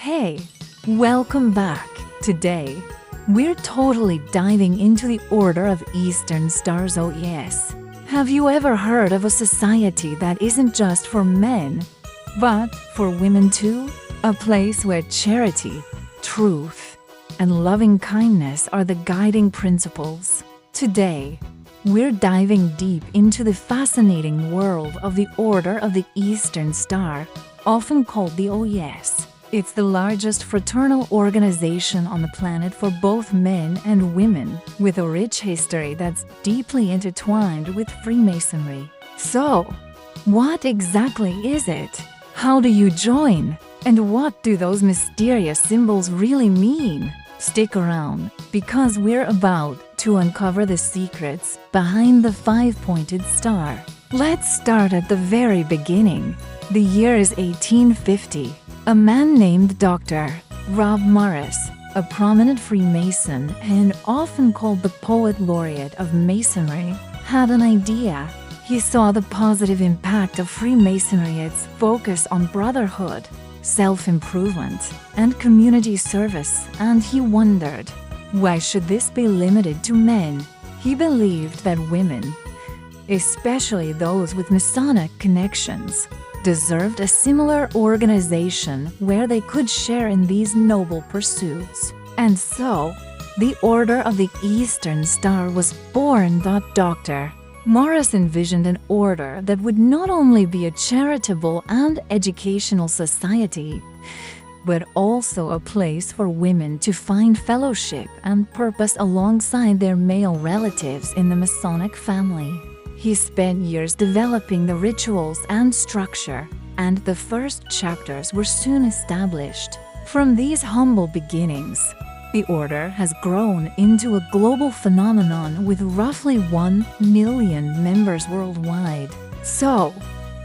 Hey, welcome back. Today, we're totally diving into the Order of Eastern Stars O.E.S. Have you ever heard of a society that isn't just for men, but for women too? A place where charity, truth, and loving kindness are the guiding principles. Today, we're diving deep into the fascinating world of the Order of the Eastern Star, often called the O.E.S. It's the largest fraternal organization on the planet for both men and women, with a rich history that's deeply intertwined with Freemasonry. So, what exactly is it? How do you join? And what do those mysterious symbols really mean? Stick around, because we're about to uncover the secrets behind the five-pointed star. Let's start at the very beginning. The year is 1850. A man named Dr. Rob Morris, a prominent Freemason and often called the Poet Laureate of Masonry, had an idea. He saw the positive impact of Freemasonry, its focus on brotherhood, self-improvement, and community service, and he wondered, why should this be limited to men? He believed that women, especially those with Masonic connections, deserved a similar organization where they could share in these noble pursuits. And so, the Order of the Eastern Star was born. Dr. Morris envisioned an order that would not only be a charitable and educational society, but also a place for women to find fellowship and purpose alongside their male relatives in the Masonic family. He spent years developing the rituals and structure, and the first chapters were soon established. From these humble beginnings, the order has grown into a global phenomenon with roughly 1 million members worldwide. So,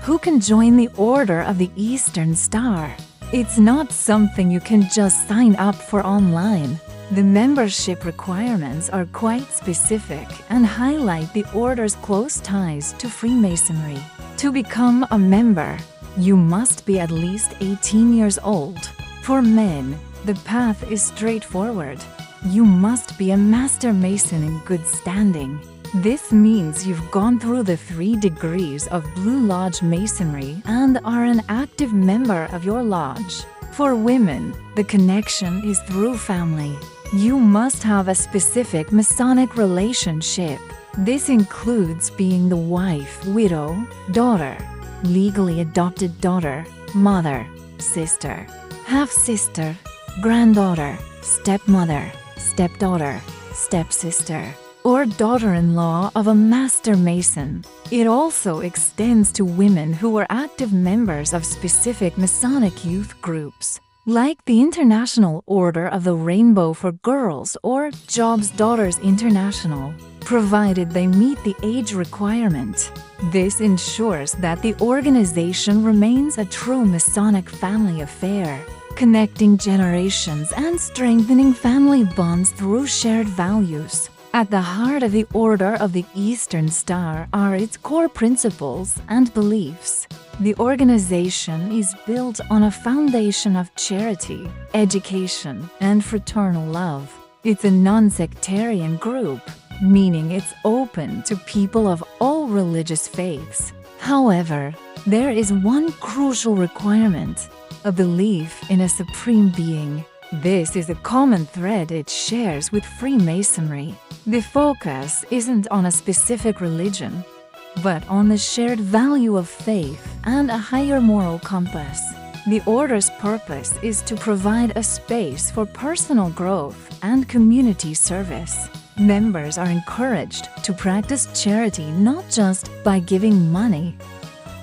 who can join the Order of the Eastern Star? It's not something you can just sign up for online. The membership requirements are quite specific and highlight the Order's close ties to Freemasonry. To become a member, you must be at least 18 years old. For men, the path is straightforward. You must be a Master Mason in good standing. This means you've gone through the 3 degrees of Blue Lodge Masonry and are an active member of your lodge. For women, the connection is through family. You must have a specific Masonic relationship. This includes being the wife, widow, daughter, legally adopted daughter, mother, sister, half-sister, granddaughter, stepmother, stepdaughter, stepsister, or daughter-in-law of a Master Mason. It also extends to women who are active members of specific Masonic youth groups, like the International Order of the Rainbow for Girls or Job's Daughters International, provided they meet the age requirement. This ensures that the organization remains a true Masonic family affair, connecting generations and strengthening family bonds through shared values. At the heart of the Order of the Eastern Star are its core principles and beliefs. The organization is built on a foundation of charity, education, and fraternal love. It's a non-sectarian group, meaning it's open to people of all religious faiths. However, there is one crucial requirement: a belief in a supreme being. This is a common thread it shares with Freemasonry. The focus isn't on a specific religion, but on the shared value of faith and a higher moral compass. The Order's purpose is to provide a space for personal growth and community service. Members are encouraged to practice charity not just by giving money,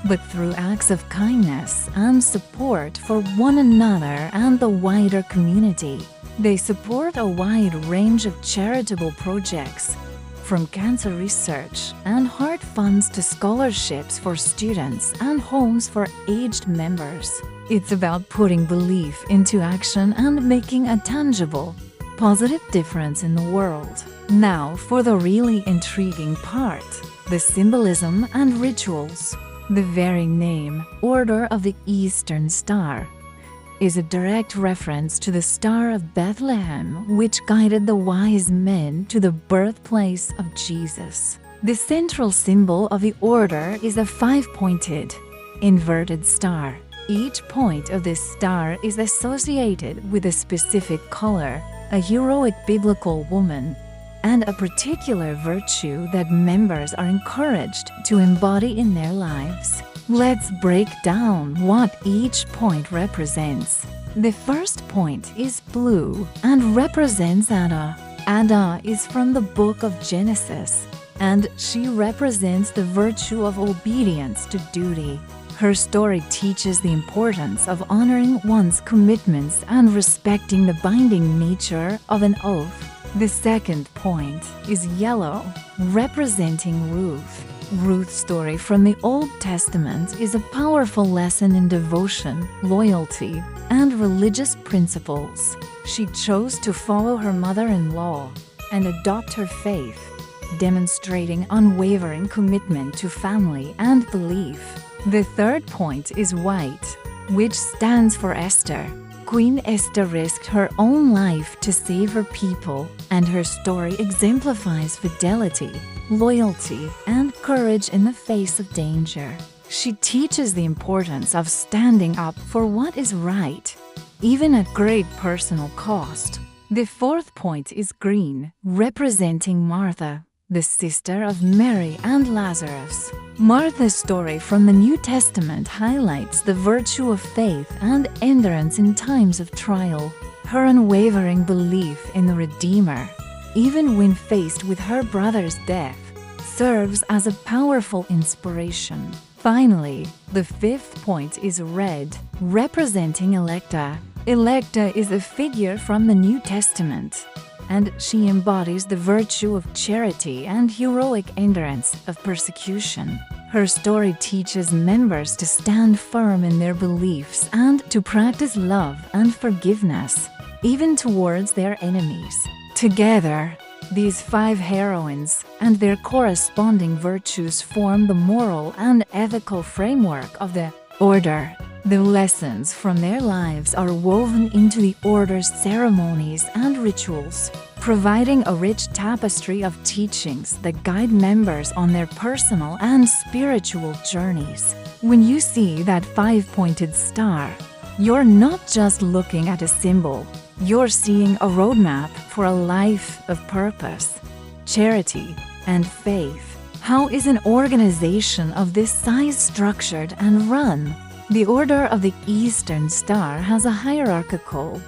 but through acts of kindness and support for one another and the wider community. They support a wide range of charitable projects, from cancer research and heart funds to scholarships for students and homes for aged members. It's about putting belief into action and making a tangible, positive difference in the world. Now for the really intriguing part, the symbolism and rituals. The very name, Order of the Eastern Star, is a direct reference to the Star of Bethlehem, which guided the wise men to the birthplace of Jesus. The central symbol of the order is a five-pointed, inverted star. Each point of this star is associated with a specific color, a heroic biblical woman, and a particular virtue that members are encouraged to embody in their lives. Let's break down what each point represents. The first point is blue and represents Adah. Adah is from the book of Genesis, and she represents the virtue of obedience to duty. Her story teaches the importance of honoring one's commitments and respecting the binding nature of an oath. The second point is yellow, representing Ruth. Ruth's story from the Old Testament is a powerful lesson in devotion, loyalty, and religious principles. She chose to follow her mother-in-law and adopt her faith, demonstrating unwavering commitment to family and belief. The third point is white, which stands for Esther. Queen Esther risked her own life to save her people, and her story exemplifies fidelity, loyalty, and courage in the face of danger. She teaches the importance of standing up for what is right, even at great personal cost. The fourth point is green, representing Martha, the sister of Mary and Lazarus. Martha's story from the New Testament highlights the virtue of faith and endurance in times of trial. Her unwavering belief in the Redeemer, even when faced with her brother's death, serves as a powerful inspiration. Finally, the fifth point is red, representing Electa. Electa is a figure from the New Testament, and she embodies the virtue of charity and heroic endurance of persecution. Her story teaches members to stand firm in their beliefs and to practice love and forgiveness, even towards their enemies. Together, these five heroines and their corresponding virtues form the moral and ethical framework of the order. The lessons from their lives are woven into the order's ceremonies and rituals, providing a rich tapestry of teachings that guide members on their personal and spiritual journeys. When you see that five-pointed star, you're not just looking at a symbol, you're seeing a roadmap for a life of purpose, charity, and faith. How is an organization of this size structured and run? The Order of the Eastern Star has a hierarchical,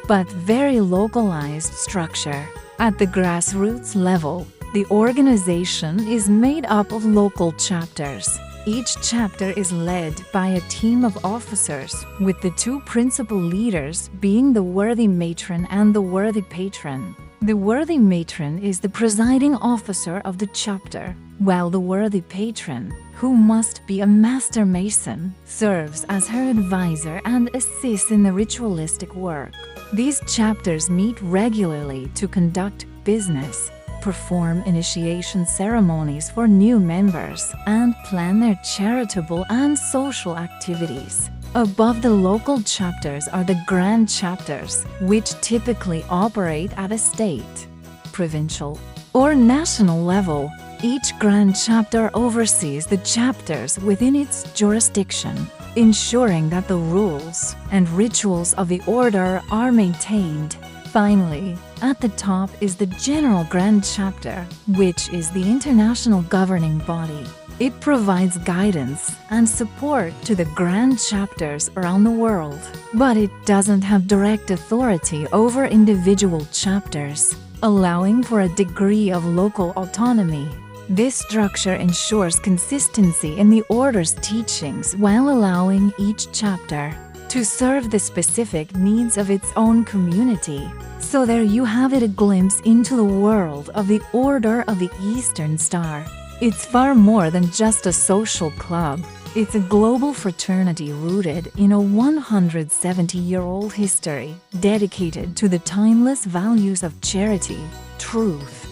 but very localized structure. At the grassroots level, the organization is made up of local chapters. Each chapter is led by a team of officers, with the two principal leaders being the worthy matron and the worthy patron. The worthy matron is the presiding officer of the chapter, while the worthy patron, who must be a master mason, serves as her advisor and assists in the ritualistic work. These chapters meet regularly to conduct business, perform initiation ceremonies for new members, and plan their charitable and social activities. Above the local chapters are the grand chapters, which typically operate at a state, provincial, or national level. Each grand chapter oversees the chapters within its jurisdiction, ensuring that the rules and rituals of the order are maintained. Finally, at the top is the General Grand Chapter, which is the international governing body. It provides guidance and support to the grand chapters around the world, but it doesn't have direct authority over individual chapters, allowing for a degree of local autonomy. This structure ensures consistency in the order's teachings while allowing each chapter to serve the specific needs of its own community. So there you have it, a glimpse into the world of the Order of the Eastern Star. It's far more than just a social club. It's a global fraternity rooted in a 170-year-old history, dedicated to the timeless values of charity, truth,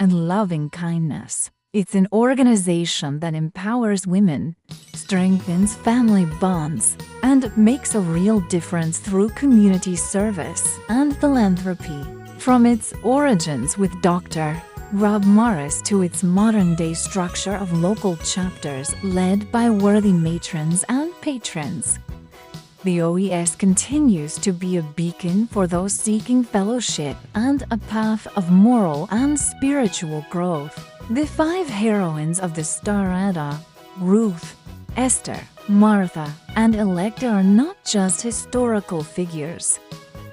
and loving kindness. It's an organization that empowers women, strengthens family bonds, and makes a real difference through community service and philanthropy. From its origins with Dr. Rob Morris to its modern-day structure of local chapters led by worthy matrons and patrons, the O.E.S. continues to be a beacon for those seeking fellowship and a path of moral and spiritual growth. The 5 heroines of the star Adah, Ruth, Esther, Martha, and Electa are not just historical figures.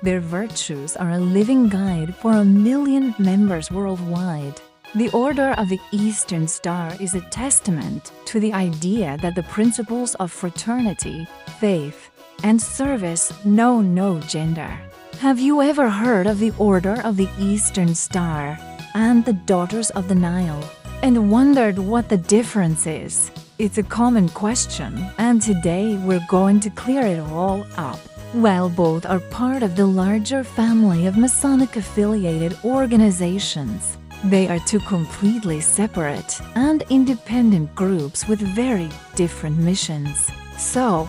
Their virtues are a living guide for 1 million members worldwide. The Order of the Eastern Star is a testament to the idea that the principles of fraternity, faith, and service know no gender. Have you ever heard of the Order of the Eastern Star and the Daughters of the Nile, and wondered what the difference is? It's a common question, and today we're going to clear it all up. While both are part of the larger family of Masonic-affiliated organizations, they are 2 completely separate and independent groups with very different missions. So,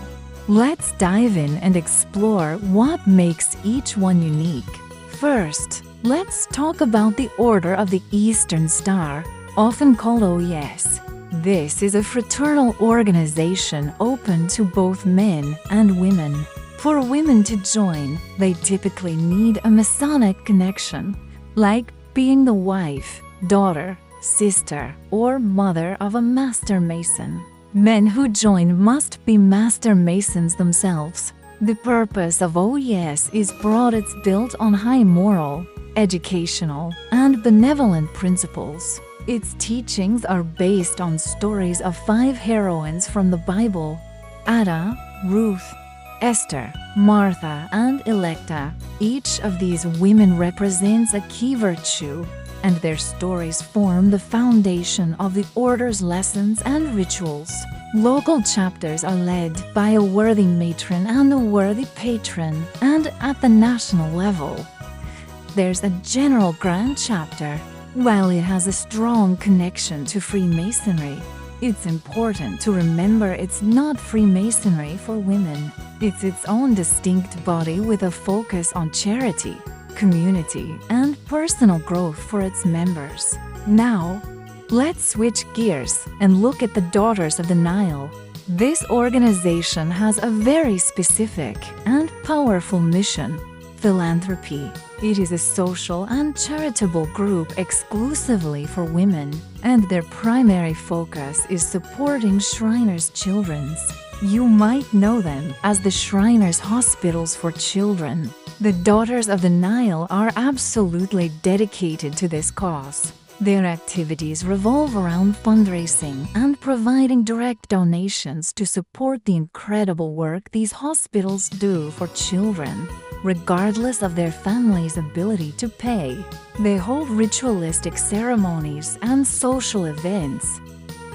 let's dive in and explore what makes each one unique. First, let's talk about the Order of the Eastern Star, often called O.E.S. This is a fraternal organization open to both men and women. For women to join, they typically need a Masonic connection, like being the wife, daughter, sister, or mother of a Master Mason. Men who join must be Master Masons themselves. The purpose of O.E.S. is broad. It's built on high moral, educational, and benevolent principles. Its teachings are based on stories of 5 heroines from the Bible: Adah, Ruth, Esther, Martha, and Electa. Each of these women represents a key virtue, and their stories form the foundation of the Order's lessons and rituals. Local chapters are led by a worthy matron and a worthy patron, and at the national level, there's a general grand chapter. While it has a strong connection to Freemasonry, it's important to remember it's not Freemasonry for women. It's its own distinct body with a focus on charity, community, and personal growth for its members. Now, let's switch gears and look at the Daughters of the Nile. This organization has a very specific and powerful mission: philanthropy. It is a social and charitable group exclusively for women, and their primary focus is supporting Shriners' children. You might know them as the Shriners Hospitals for Children. The Daughters of the Nile are absolutely dedicated to this cause. Their activities revolve around fundraising and providing direct donations to support the incredible work these hospitals do for children, regardless of their family's ability to pay. They hold ritualistic ceremonies and social events,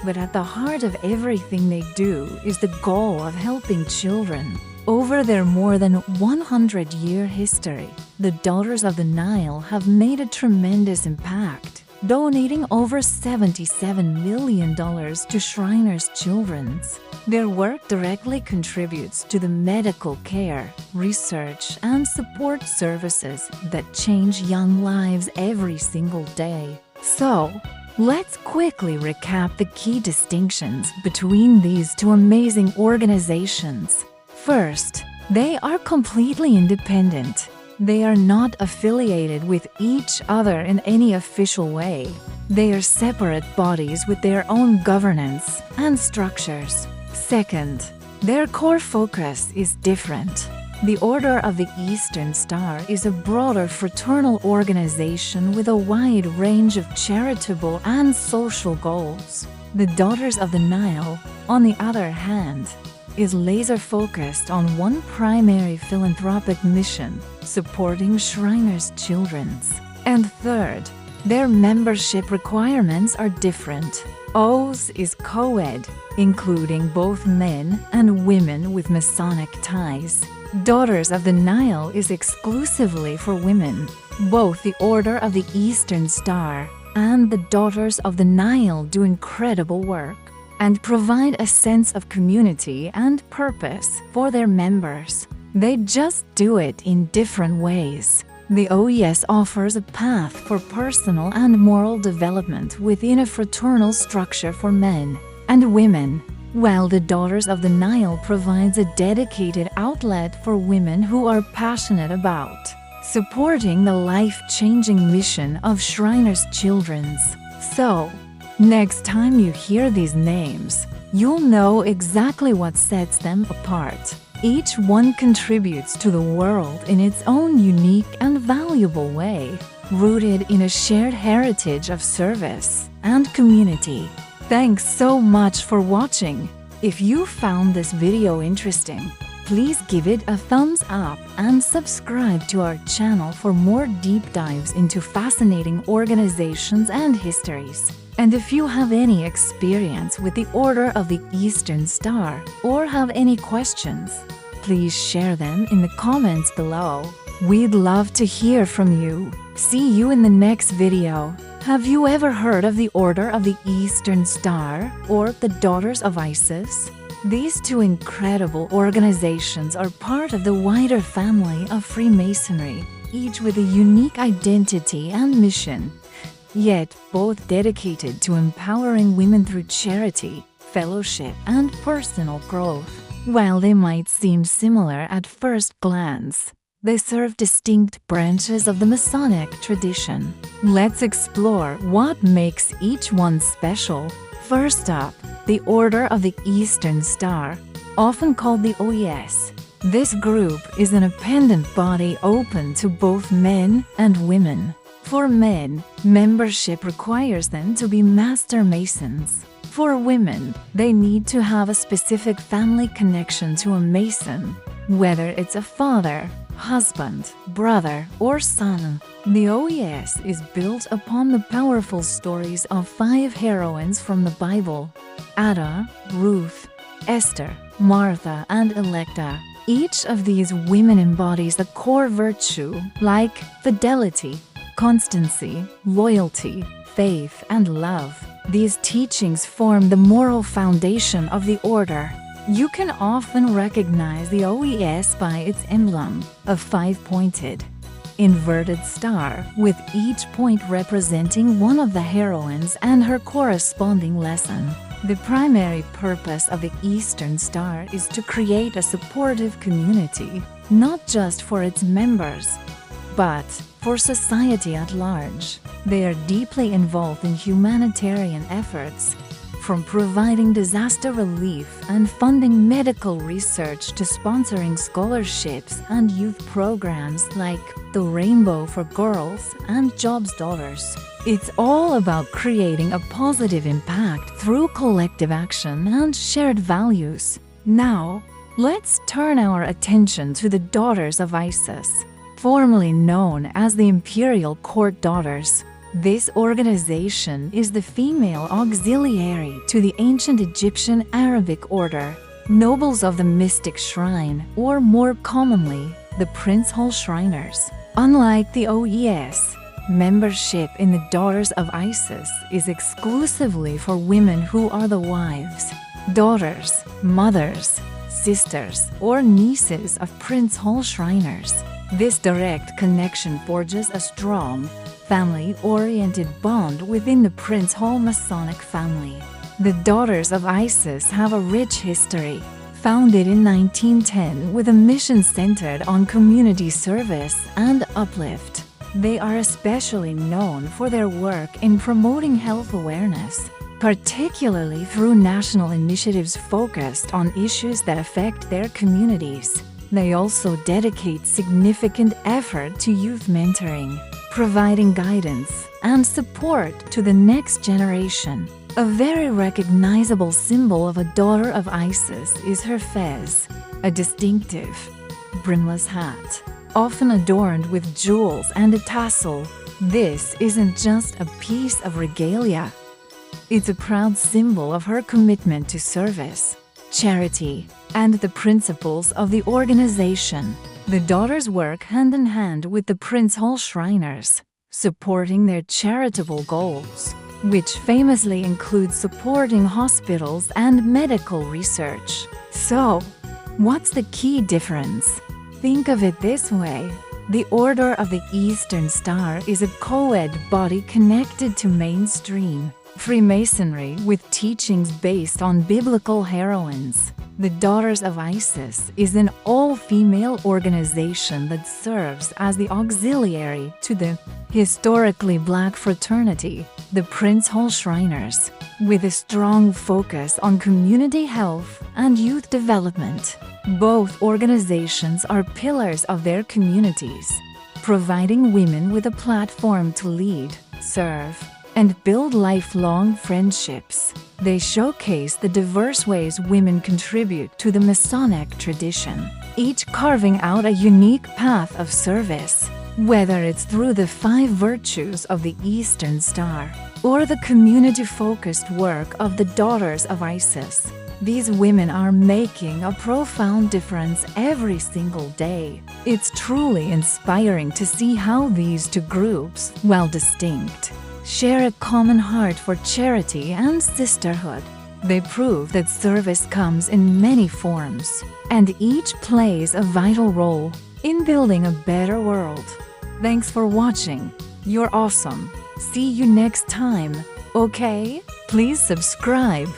but at the heart of everything they do is the goal of helping children. Over their more than 100-year history, the Daughters of the Nile have made a tremendous impact, donating over $77 million to Shriners' children. Their work directly contributes to the medical care, research, and support services that change young lives every single day. So, let's quickly recap the key distinctions between these 2 amazing organizations. First, they are completely independent. They are not affiliated with each other in any official way. They are separate bodies with their own governance and structures. Second, their core focus is different. The Order of the Eastern Star is a broader fraternal organization with a wide range of charitable and social goals. The Daughters of the Nile, on the other hand, is laser-focused on one primary philanthropic mission: supporting Shriners' children. And third, their membership requirements are different. O.E.S. is co-ed, including both men and women with Masonic ties. Daughters of the Nile is exclusively for women. Both the Order of the Eastern Star and the Daughters of the Nile do incredible work and provide a sense of community and purpose for their members. They just do it in different ways. The O.E.S offers a path for personal and moral development within a fraternal structure for men and women, while the Daughters of the Nile provides a dedicated outlet for women who are passionate about supporting the life-changing mission of Shriners Children's. So, next time you hear these names, you'll know exactly what sets them apart. Each one contributes to the world in its own unique and valuable way, rooted in a shared heritage of service and community. Thanks so much for watching. If you found this video interesting, please give it a thumbs up and subscribe to our channel for more deep dives into fascinating organizations and histories. And if you have any experience with the Order of the Eastern Star or have any questions, please share them in the comments below. We'd love to hear from you. See you in the next video. Have you ever heard of the Order of the Eastern Star or the Daughters of Isis? These two incredible organizations are part of the wider family of Freemasonry, each with a unique identity and mission, yet both dedicated to empowering women through charity, fellowship, and personal growth. While they might seem similar at first glance, they serve distinct branches of the Masonic tradition. Let's explore what makes each one special. First up, the Order of the Eastern Star, often called the O.E.S. This group is an appendant body open to both men and women. For men, membership requires them to be Master Masons. For women, they need to have a specific family connection to a Mason, whether it's a father, husband, brother, or son. The O.E.S is built upon the powerful stories of 5 heroines from the Bible: Adah, Ruth, Esther, Martha, and Electa. Each of these women embodies a core virtue like fidelity, constancy, loyalty, faith, and love. These teachings form the moral foundation of the order. You can often recognize the O.E.S by its emblem, a 5-pointed, inverted star, with each point representing one of the heroines and her corresponding lesson. The primary purpose of the Eastern Star is to create a supportive community, not just for its members, but for society at large. They are deeply involved in humanitarian efforts, from providing disaster relief and funding medical research to sponsoring scholarships and youth programs like the Rainbow for Girls and Jobs Daughters. It's all about creating a positive impact through collective action and shared values. Now, let's turn our attention to the Daughters of Isis, formerly known as the Imperial Court Daughters. This organization is the female auxiliary to the ancient Egyptian Arabic order, nobles of the mystic shrine, or more commonly, the Prince Hall Shriners. Unlike the O.E.S, membership in the Daughters of Isis is exclusively for women who are the wives, daughters, mothers, sisters, or nieces of Prince Hall Shriners. This direct connection forges a strong, family-oriented bond within the Prince Hall Masonic family. The Daughters of Isis have a rich history. Founded in 1910 with a mission centered on community service and uplift, they are especially known for their work in promoting health awareness, particularly through national initiatives focused on issues that affect their communities. They also dedicate significant effort to youth mentoring, providing guidance and support to the next generation. A very recognizable symbol of a Daughter of Isis is her fez, a distinctive brimless hat, often adorned with jewels and a tassel. This isn't just a piece of regalia. It's a proud symbol of her commitment to service, charity, and the principles of the organization. The Daughters work hand in hand with the Prince Hall Shriners, supporting their charitable goals, which famously include supporting hospitals and medical research. So, what's the key difference? Think of it this way. The Order of the Eastern Star is a co-ed body connected to mainstream Freemasonry with teachings based on biblical heroines. The Daughters of Isis is an all-female organization that serves as the auxiliary to the historically black fraternity, the Prince Hall Shriners, with a strong focus on community health and youth development. Both organizations are pillars of their communities, providing women with a platform to lead, serve, and build lifelong friendships. They showcase the diverse ways women contribute to the Masonic tradition, each carving out a unique path of service. Whether it's through the 5 virtues of the Eastern Star or the community-focused work of the Daughters of Isis, these women are making a profound difference every single day. It's truly inspiring to see how these two groups, while distinct, share a common heart for charity and sisterhood. They prove that service comes in many forms, and each plays a vital role in building a better world. Thanks for watching. You're awesome. See you next time, okay? Please subscribe.